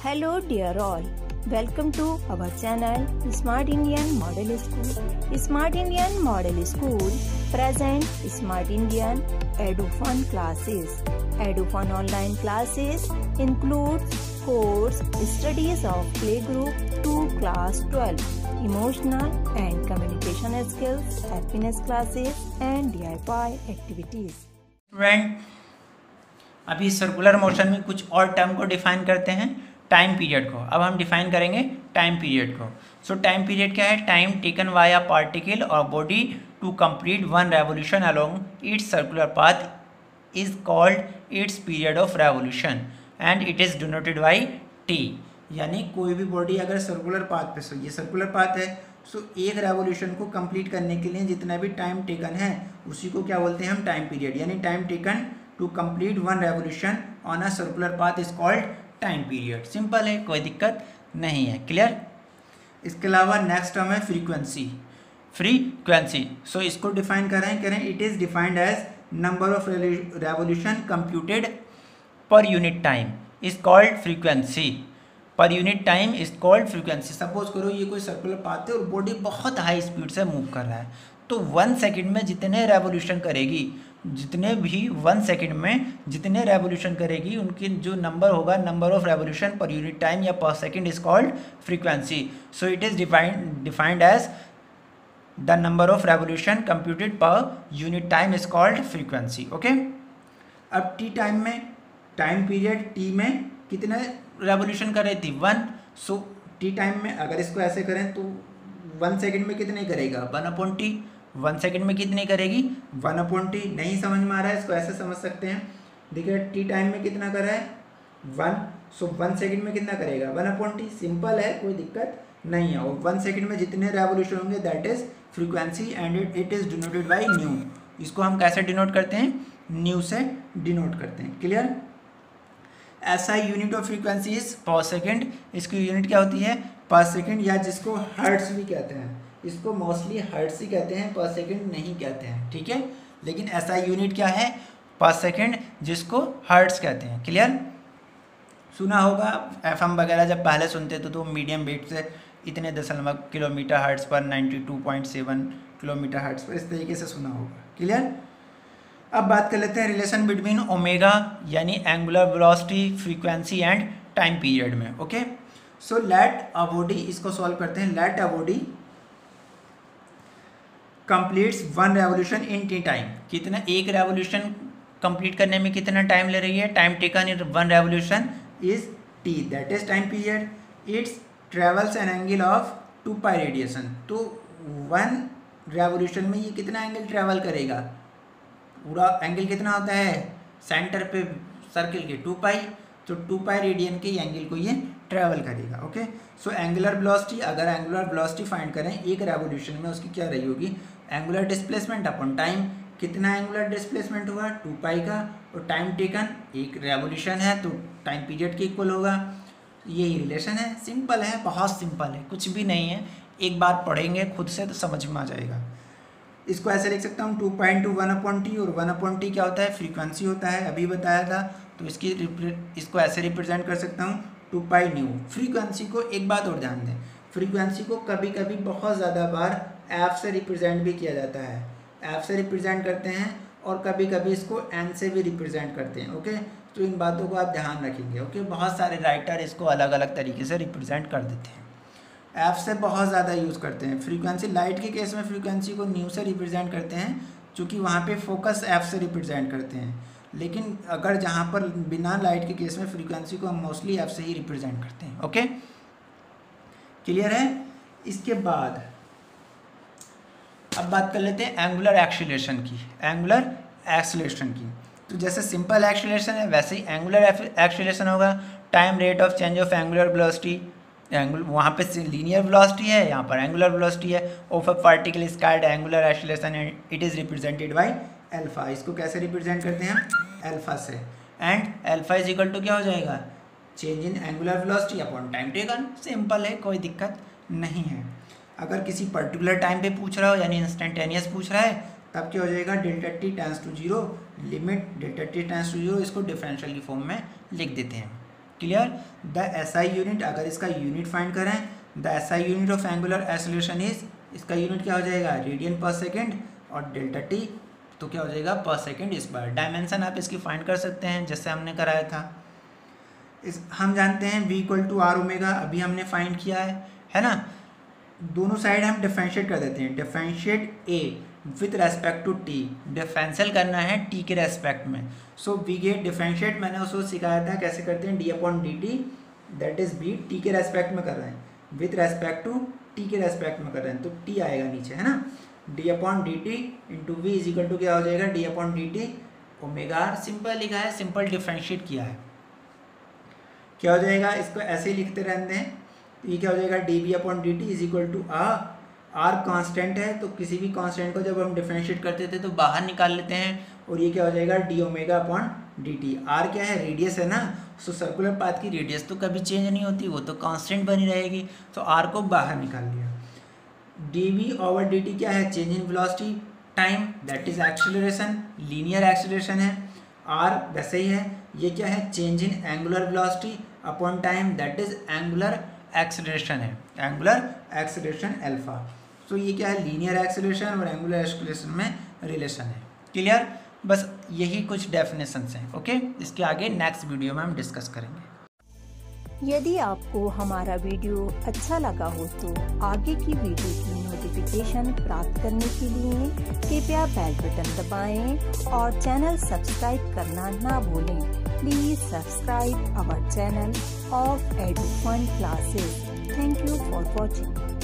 Hello dear all, welcome to our channel Smart Indian Model School. Smart Indian Model School present Smart Indian EduFun classes. EduFun online classes include course studies of playgroup to class 12, emotional and communication skills, happiness classes and DIY activities. Student, अभी circular motion में कुछ और term को define करते हैं, time period को. अब हम डिफाइन करेंगे टाइम पीरियड को. सो टाइम पीरियड क्या है? टाइम टेकन वाया पार्टिकल और body to complete one revolution along its circular path is called its period of revolution and it is denoted by T. यानी कोई भी बॉडी अगर circular path पे, सो ये सर्कुलर पाथ है, सो एक रेवोल्यूशन को कंप्लीट करने के लिए जितना भी टाइम टेकन है उसी को क्या बोलते हैं हम? Time period. यानी time taken to complete one revolution on a circular path is called time period. Simple है, कोई दिक्कत नहीं है. क्लियर? इसके अलावा नेक्स्ट टर्म है फ्रीक्वेंसी. फ्रीक्वेंसी, सो इसको डिफाइन करें it is defined as number of revolution computed per unit time is called frequency. Per unit time is called frequency. Suppose करो ये कोई सर्कुलर पाथ है और बॉडी बहुत हाई स्पीड से मूव कर रहा है, तो 1 सेकंड में जितने रेवोल्यूशन करेगी, जितने भी 1 सेकंड में जितने रेवोल्यूशन करेगी उनकी जो नंबर होगा, number of revolution per unit time या per second is called frequency. So it is defined as the number of revolution computed per unit time is called frequency. Okay. अब T time में, time period T में कितने revolution कर रही थी? 1. So T time में अगर इसको ऐसे करें तो 1 सेकंड में कितने करेगा? 1/t. 1 सेकंड में कितनी करेगी? 1/t. नहीं समझ में आ रहा है, इसको ऐसे समझ सकते हैं. देखिए टी टाइम में कितना कर रहा है? 1. सो 1 सेकंड में कितना करेगा? 1/t. सिंपल है, कोई दिक्कत नहीं है. और 1 सेकंड में जितने रेवोल्यूशन होंगे that is frequency and it is denoted by new. इसको हम कैसे डिनोट करते हैं? न्यू से डिनोट करते हैं. क्लियर? ऐसा यूनिट ऑफ फ्रीक्वेंसी इज पर सेकेंड. इसकी यूनिट क्या होती है? पर सेकेंड, या जिसको हर्ट्स भी कहते हैं. इसको मोस्टली हर्ट्स ही कहते हैं, पर सेकेंड नहीं कहते हैं. ठीक है, लेकिन ऐसा यूनिट क्या है? पर सेकेंड, जिसको हर्ट्स कहते हैं. क्लियर? सुना होगा FM वगैरह जब पहले सुनते थे तो मीडियम बीट से इतने दशमलव किलोमीटर हर्ट्स पर, 92.7 किलोमीटर हर्ट्स पर, इस तरीके से सुना होगा. क्लियर? अब बात कर लेते हैं रिलेशन बिटवीन ओमेगा यानी angular velocity, frequency and time period में. Okay. So let a body, इसको सॉल्व करते हैं. Let a body completes one revolution in T time. कितना? एक रेवोल्यूशन कंप्लीट करने में कितना टाइम ले रही है? Time taken in one revolution is T, that is time period. It's travels an angle of 2π radiation. तो 1 रेवोल्यूशन में ये कितना एंगल ट्रेवल करेगा? पूरा एंगल कितना होता है सेंटर पे सर्किल के? 2π. तो 2π रेडियन के एंगल को ये ट्रेवल करेगा. ओके. सो एंगुलर वेलोसिटी, अगर एंगुलर वेलोसिटी फाइंड करें एक रेवोल्यूशन में, उसकी क्या रही होगी? Angular displacement upon time. कितना एंगुलर डिस्प्लेसमेंट हुआ? 2π का. और टाइम टेकन, एक रेवोल्यूशन है तो टाइम पीरियड के इक्वल होगा. यही रिलेशन है. सिंपल है, बहुत सिंपल है, कुछ भी नहीं है. एक बार पढ़ेंगे खुद से तो समझ में आ जाएगा. इसको ऐसे लिख सकता हूँ 2π × 1/t. और 1/t क्या होता है? फ्रीक्वेंसी होता है, अभी बताया था. तो इसको ऐसे रिप्रेजेंट कर सकता हूँ 2π न्यू. फ्रीक्वेंसी को एक बात और ध्यान दें, फ्रीक्वेंसी को कभी कभी बहुत ज़्यादा बार एफ से रिप्रेजेंट भी किया जाता है. एफ से रिप्रेजेंट करते हैं और कभी कभी इसको एन से भी रिप्रेजेंट करते हैं. ओके. तो इन बातों को आप ध्यान रखेंगे. ओके. बहुत सारे राइटर इसको अलग अलग तरीके से रिप्रेजेंट कर देते हैं. एफ से बहुत ज़्यादा यूज़ करते हैं. फ्रीक्वेंसी, लाइट के केस में फ्रीक्वेंसी को न्यू से रिप्रेजेंट करते हैं क्योंकि वहाँ पे फोकस एफ से रिप्रेजेंट करते हैं. लेकिन अगर जहाँ पर बिना लाइट के केस में फ्रीक्वेंसी को हम मोस्टली एफ से ही रिप्रेजेंट करते हैं. ओके. क्लियर है? इसके बाद अब बात कर लेते हैं एंगुलर एक्सीलरेशन की. एंगुलर एक्सीलरेशन की, तो जैसे सिंपल एक्सीलरेशन है वैसे ही एंगुलर एक्सीलरेशन होगा. Time rate of change of angular velocity, वहाँ पे लीनियर वेलोसिटी है, यहाँ पर एंगुलर वेलोसिटी है. Of a particle is called angular acceleration and it is represented by alpha. इसको कैसे रिप्रेजेंट करते हैं? अल्फा से. And alpha is equal to क्या हो जाएगा? Change in angular velocity upon time taken. Simple है, कोई दिक्कत नहीं है. अगर किसी पर्टिकुलर टाइम पे पूछ रहा हो यानी इंस्टेंटेनियस पूछ रहा है तब क्या हो जाएगा? Δt tends to 0, limit Δt tends to 0. इसको डिफरेंशियल की फॉर्म में लिख देते हैं. क्लियर। द एसआई यूनिट, अगर इसका यूनिट फाइंड करें, the SI unit of angular acceleration is, इसका यूनिट क्या हो जाएगा, रेडियन पर सेकेंड, और डेल्टा टी तो क्या हो जाएगा, पर सेकेंड स्क्वायर। डायमेंशन आप इसकी फाइंड कर सकते हैं जैसे हमने कराया था। इस हम जानते हैं v equal to R omega, अभी हमने फाइंड किया है ना। दोनों साइड हम डिफरेंशिएट कर देते हैं, differentiate a with respect to t, differential करना है t के रेस्पेक्ट में। सो वी गेट डिफरेंशिएट, मैंने उसको सिखाया था कैसे करते हैं, d upon D T, that is b, t के रेस्पेक्ट में कर रहे हैं, विथ रेस्पेक्ट टू t के रेस्पेक्ट में कर रहे हैं, तो t आएगा नीचे, है ना। d upon D T into V is equal to क्या हो जाएगा, d upon D T omega R. Simple लिखा है, सिंपल डिफरेंशिएट किया है, क्या हो जाएगा, इसको ऐसे ही लिखते रहते हैं। तो ये क्या हो जाएगा, D B upon D T is equal to R constant है, तो किसी भी कांस्टेंट को जब हम डिफरेंशिएट करते थे तो बाहर निकाल लेते हैं, और ये क्या हो जाएगा, D omega upon D T. R क्या है, रेडियस है ना, सो सर्कुलर पाथ की रेडियस तो कभी चेंज नहीं होती, वो तो कांस्टेंट बनी रहेगी, तो आर को बाहर निकाल लिया। D V over D T क्या है, change in velocity time, that is acceleration, linear acceleration है। आर वैसे ही है, ये क्या है, change in angular velocity upon time, that is angular acceleration है, एंगुलर एक्सेलरेशन अल्फा। तो ये क्या है, लीनियर एक्सेलरेशन और एंगुलर एक्सेलरेशन में रिलेशन है। क्लियर, बस यही कुछ डेफिनेशंस हैं। ओके, इसके आगे नेक्स्ट वीडियो में हम डिस्कस करेंगे। यदि आपको हमारा वीडियो अच्छा लगा हो तो आगे की वीडियो की नोटिफिकेशन प्राप्त करने के लिए कृपया बेल बटन दबाएं और चैनल सब्सक्राइब करना ना भूलें। Please subscribe our channel of EduFun Classes. Thank you for watching.